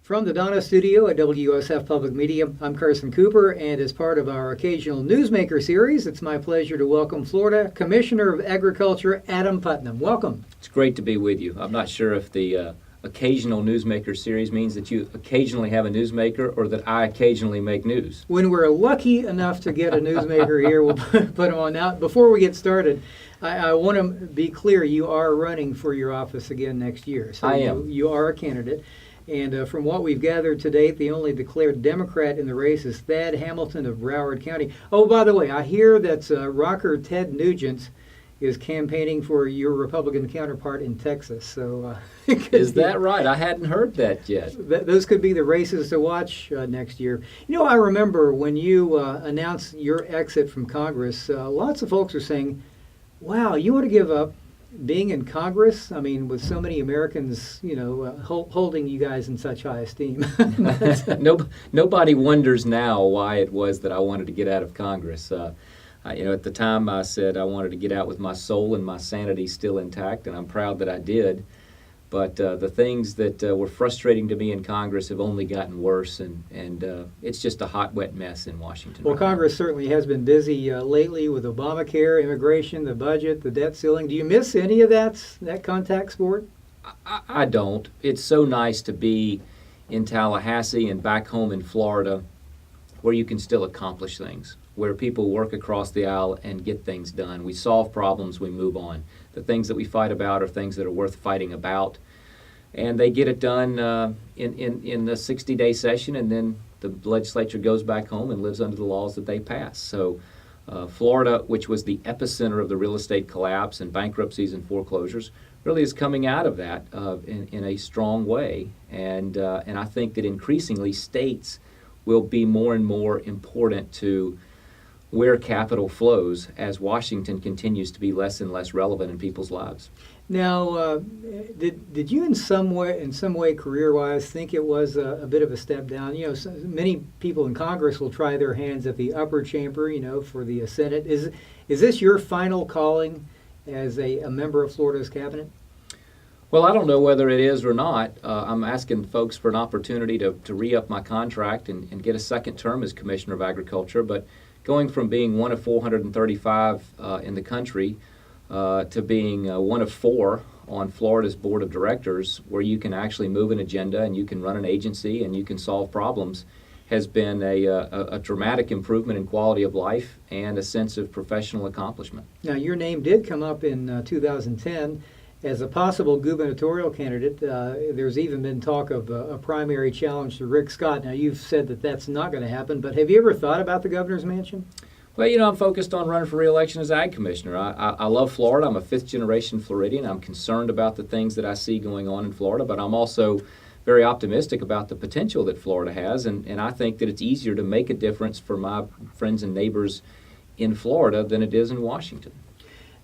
From the Donna studio at WUSF Public Media, I'm Carson Cooper, and as part of our occasional Newsmaker series, it's my pleasure to welcome Florida Commissioner of Agriculture, Adam Putnam. Welcome. It's great to be with you. I'm not sure if the occasional Newsmaker series means that you occasionally have a newsmaker or that I occasionally make news. When we're lucky enough to get a newsmaker here, we'll put them on. Now, before we get started, I want to be clear, you are running for your office again next year. So I am. You are a candidate. And from what we've gathered to date, the only declared Democrat in the race is Thad Hamilton of Broward County. Oh, by the way, I hear that rocker Ted Nugent is campaigning for your Republican counterpart in Texas. So is that right? I hadn't heard that yet. Those could be the races to watch next year. You know, I remember when you announced your exit from Congress, lots of folks were saying, wow, you want to give up being in Congress? I mean, with so many Americans, you know, holding you guys in such high esteem. Nobody wonders now why it was that I wanted to get out of Congress. At the time I said I wanted to get out with my soul and my sanity still intact, and I'm proud that I did. But the things that were frustrating to me in Congress have only gotten worse, and it's just a hot, wet mess in Washington. Well, right Congress now. certainly has been busy lately with Obamacare, immigration, the budget, the debt ceiling. Do you miss any of that contact sport? I don't. It's so nice to be in Tallahassee and back home in Florida where you can still accomplish things, where people work across the aisle and get things done. We solve problems, we move on. The things that we fight about are things that are worth fighting about. And they get it done in the 60-day session, and then the legislature goes back home and lives under the laws that they pass. So Florida, which was the epicenter of the real estate collapse and bankruptcies and foreclosures, really is coming out of that in a strong way. And I think that increasingly states will be more and more important to where capital flows as Washington continues to be less and less relevant in people's lives. Now, did you in some way career-wise think it was a bit of a step down? You know, many people in Congress will try their hands at the upper chamber, you know, for the Senate. Is this your final calling as a member of Florida's cabinet? Well, I don't know whether it is or not. I'm asking folks for an opportunity to re-up my contract and get a second term as Commissioner of Agriculture, but going from being one of 435 in the country to being one of 4 on Florida's board of directors, where you can actually move an agenda and you can run an agency and you can solve problems, has been a dramatic improvement in quality of life and a sense of professional accomplishment. Now, your name did come up in 2010 as a possible gubernatorial candidate. There's even been talk of a primary challenge to Rick Scott. Now, you've said that that's not going to happen, but have you ever thought about the governor's mansion? Well, you know, I'm focused on running for re-election as Ag Commissioner. I love Florida. I'm a 5th-generation Floridian. I'm concerned about the things that I see going on in Florida, but I'm also very optimistic about the potential that Florida has, and I think that it's easier to make a difference for my friends and neighbors in Florida than it is in Washington.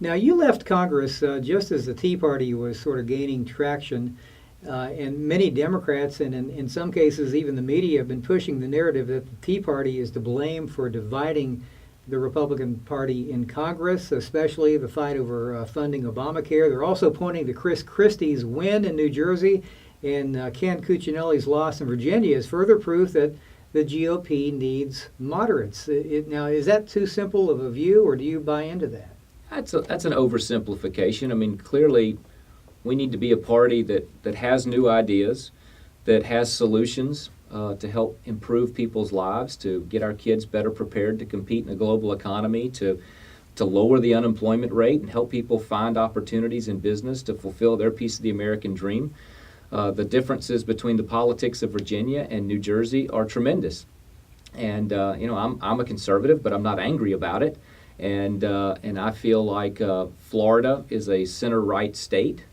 Now, you left Congress just as the Tea Party was sort of gaining traction, and many Democrats, and in some cases even the media, have been pushing the narrative that the Tea Party is to blame for dividing the Republican Party in Congress, especially the fight over funding Obamacare. They're also pointing to Chris Christie's win in New Jersey and Ken Cuccinelli's loss in Virginia as further proof that the GOP needs moderates. Now, is that too simple of a view, or do you buy into that? That's an oversimplification. I mean, clearly, we need to be a party that has new ideas, that has solutions to help improve people's lives, to get our kids better prepared to compete in a global economy, to lower the unemployment rate and help people find opportunities in business to fulfill their piece of the American dream. The differences between the politics of Virginia and New Jersey are tremendous. And, I'm a conservative, but I'm not angry about it. And I feel like Florida is a center-right state.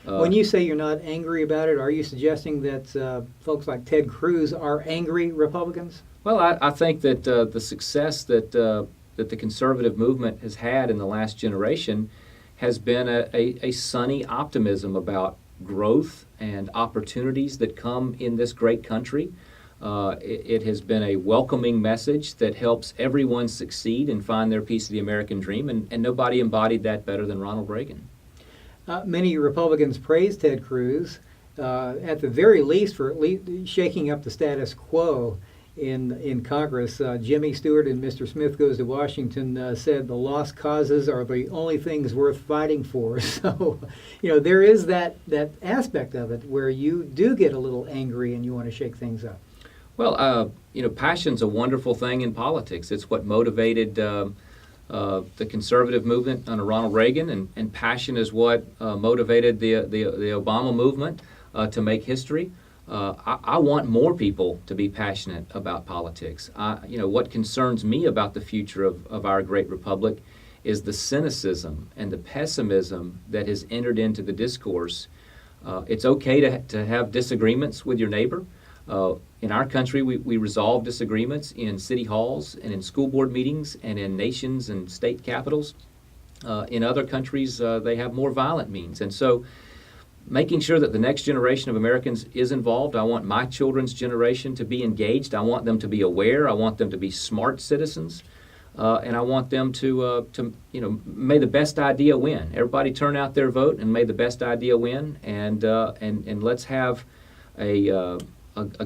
When you say you're not angry about it, are you suggesting that folks like Ted Cruz are angry Republicans? Well, I think that the success that the conservative movement has had in the last generation has been a sunny optimism about growth and opportunities that come in this great country. It has been a welcoming message that helps everyone succeed and find their piece of the American dream, and nobody embodied that better than Ronald Reagan. Many Republicans praised Ted Cruz at the very least, for at least shaking up the status quo in Congress. Jimmy Stewart and Mr. Smith Goes to Washington said the lost causes are the only things worth fighting for. So, there is that aspect of it where you do get a little angry and you want to shake things up. Well, passion's a wonderful thing in politics. It's what motivated the conservative movement under Ronald Reagan, and passion is what motivated the Obama movement to make history. I want more people to be passionate about politics. What concerns me about the future of our great republic is the cynicism and the pessimism that has entered into the discourse. It's okay to have disagreements with your neighbor. In our country, we resolve disagreements in city halls and in school board meetings and in nations and state capitals. In other countries, they have more violent means. And so making sure that the next generation of Americans is involved. I want my children's generation to be engaged. I want them to be aware. I want them to be smart citizens. And I want them to may the best idea win. Everybody turn out their vote and may the best idea win. And let's have a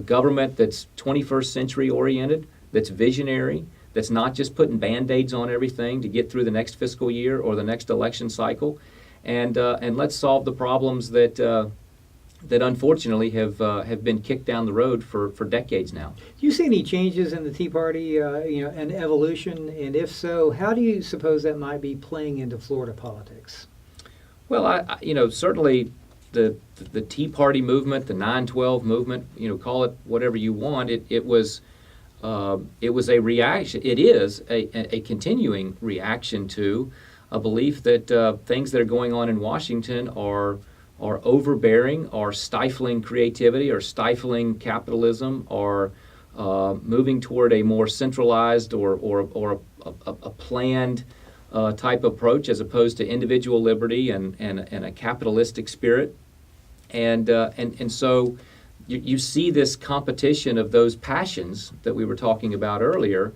government that's 21st century oriented, that's visionary, that's not just putting Band-Aids on everything to get through the next fiscal year or the next election cycle. And let's solve the problems that unfortunately have been kicked down the road for decades now. Do you see any changes in the Tea Party, an evolution? And if so, how do you suppose that might be playing into Florida politics? Well, certainly the Tea Party movement, the 9/12 movement, call it whatever you want. It was a reaction. It is a continuing reaction to a belief that things that are going on in Washington are overbearing, are stifling creativity, are stifling capitalism, are moving toward a more centralized or a planned type approach as opposed to individual liberty and a capitalistic spirit. And so you see this competition of those passions that we were talking about earlier.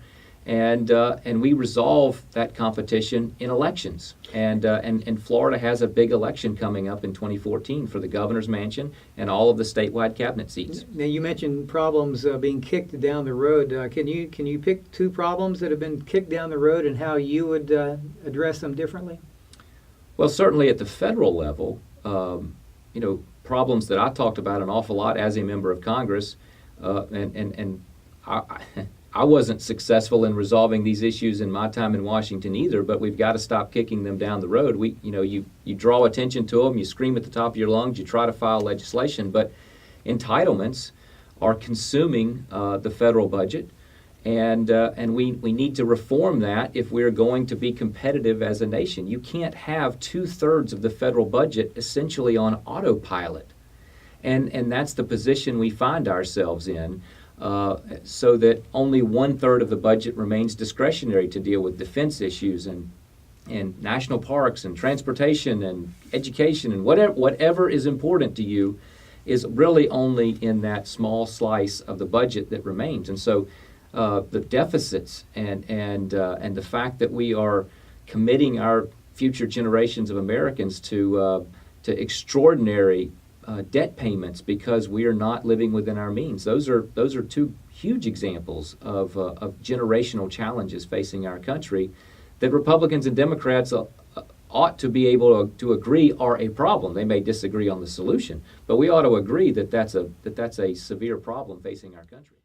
And we resolve that competition in elections. And Florida has a big election coming up in 2014 for the governor's mansion and all of the statewide cabinet seats. Now you mentioned problems being kicked down the road. Can you pick two problems that have been kicked down the road and how you would address them differently? Well, certainly at the federal level, problems that I talked about an awful lot as a member of Congress, and I wasn't successful in resolving these issues in my time in Washington either, but we've got to stop kicking them down the road. You draw attention to them, you scream at the top of your lungs, you try to file legislation, but entitlements are consuming the federal budget, and we need to reform that if we're going to be competitive as a nation. You can't have 2/3 of the federal budget essentially on autopilot, and that's the position we find ourselves in. So that only 1/3 of the budget remains discretionary to deal with defense issues and national parks and transportation and education and whatever is important to you is really only in that small slice of the budget that remains. And so the deficits and the fact that we are committing our future generations of Americans to extraordinary debt payments because we are not living within our means. Those are two huge examples of generational challenges facing our country that Republicans and Democrats ought to be able to agree are a problem. They may disagree on the solution, but we ought to agree that that's a severe problem facing our country.